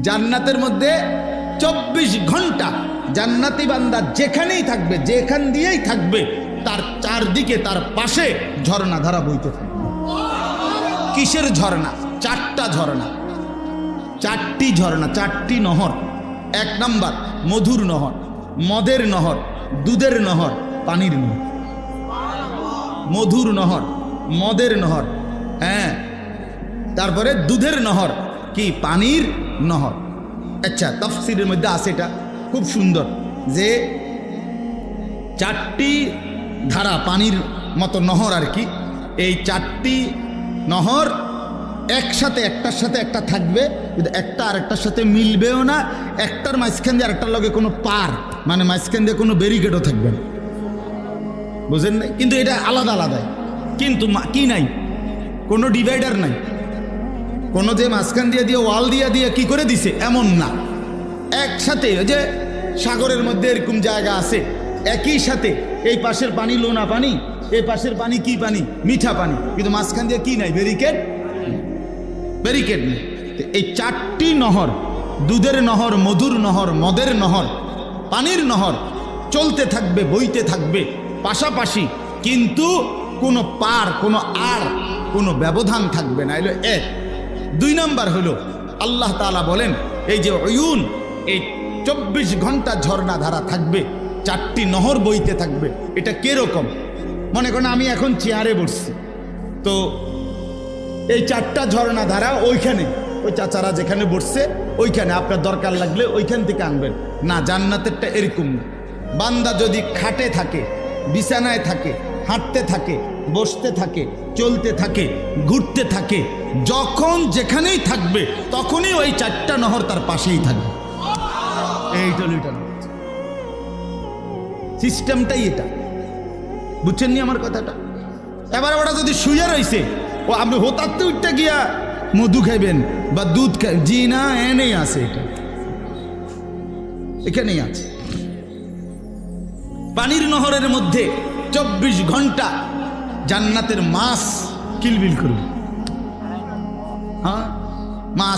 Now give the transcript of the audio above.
জান্নাতের মধ্যে 24 ঘন্টা জান্নাতি বান্দা যেখানেই থাকবে, যেখান দিয়েই থাকবে, তার চারদিকে তার পাশে ঝর্ণা ধারা বইতে থাকবে। কিসের ঝর্ণা? 4টা ঝর্ণা, 4টি ঝর্ণা, 4টি নহর। 1 নাম্বার মধুর নহর, মদের নহর, দুধের নহর, পানির নহর। মধুর নহর, মদের নহর, হ্যাঁ, তারপরে দুধের নহর, কি পানির নহর। আচ্ছা, তাফসীরের মধ্যে আছে এটা খুব সুন্দর যে 4টি ধারা পানির মতো নহর আর কি। এই 4টি নহর একসাথে একটার সাথে একটা থাকবে, কিন্তু একটা আরেকটার সাথে মিলবেও না। একটার মাঝখান দিয়ে আরেকটার লগে কোনো পার, মানে মাঝখান দিয়ে কোনো ব্যারিকেডও থাকবে না, বুঝেন না? কিন্তু এটা আলাদা আলাদাই, কিন্তু কি নাই, কোনো ডিভাইডার নাই, কোনো যে মাঝখান দিয়ে দিয়ে ওয়াল দিয়ে কি করে দিছে এমন না। একসাথে, ওই যে সাগরের মধ্যে এরকম জায়গা আছে, একই সাথে এই পাশের পানি লোনা পানি, এই পাশের পানি কি পানি, মিঠা পানি, কিন্তু মাঝখান দিয়ে কি নাই, ব্যারিকেড নেই। এই 4টি নহর, দুধের নহর, মধুর নহর, মদের নহর, পানির নহর চলতে থাকবে, বইতে থাকবে পাশাপাশি, কিন্তু কোনো পার, কোনো আর কোনো ব্যবধান থাকবে না। এলো 1। 2 নাম্বার হলো আল্লাহ তাআলা বলেন এই যে উয়ুন, এই 24 ঘন্টা ঝর্ণা ধারা থাকবে, 4টি নহর বইতে থাকবে। এটা কিরকম? মনে করেন আমি এখন চেয়ারে বসছি, তো এই 4টা ঝর্ণা ধারা ওইখানে, ওই চাচারা যেখানে বসছে ওইখানে, আপনার দরকার লাগলে ওইখান থেকে আনবেন না। জান্নাতেরটা এরকম না। বান্দা যদি খাটে থাকে, বিছানায় থাকে, হাঁটতে থাকে, বসতে থাকে, চলতে থাকে, ঘুরতে থাকে, যখন যেখানেই থাকবে তখনই ওই 4টা নহর তার পাশেই থাকবে। এইটা সিস্টেমটাই এটা, বুঝছেন নি আমার কথাটা? এবার ওরা যদি শুয়ে রয়েছে, ও আপনি হোতাতে উঠতে গিয়া মধু খাইবেন বা দুধ খাইবেন, জি না, এনেই আছে, এটা এখানেই আছে। পানির নহরের মধ্যে 24 ঘন্টা জান্নাতের মাছ কিলবিল করবে। হ্যাঁ, মাছ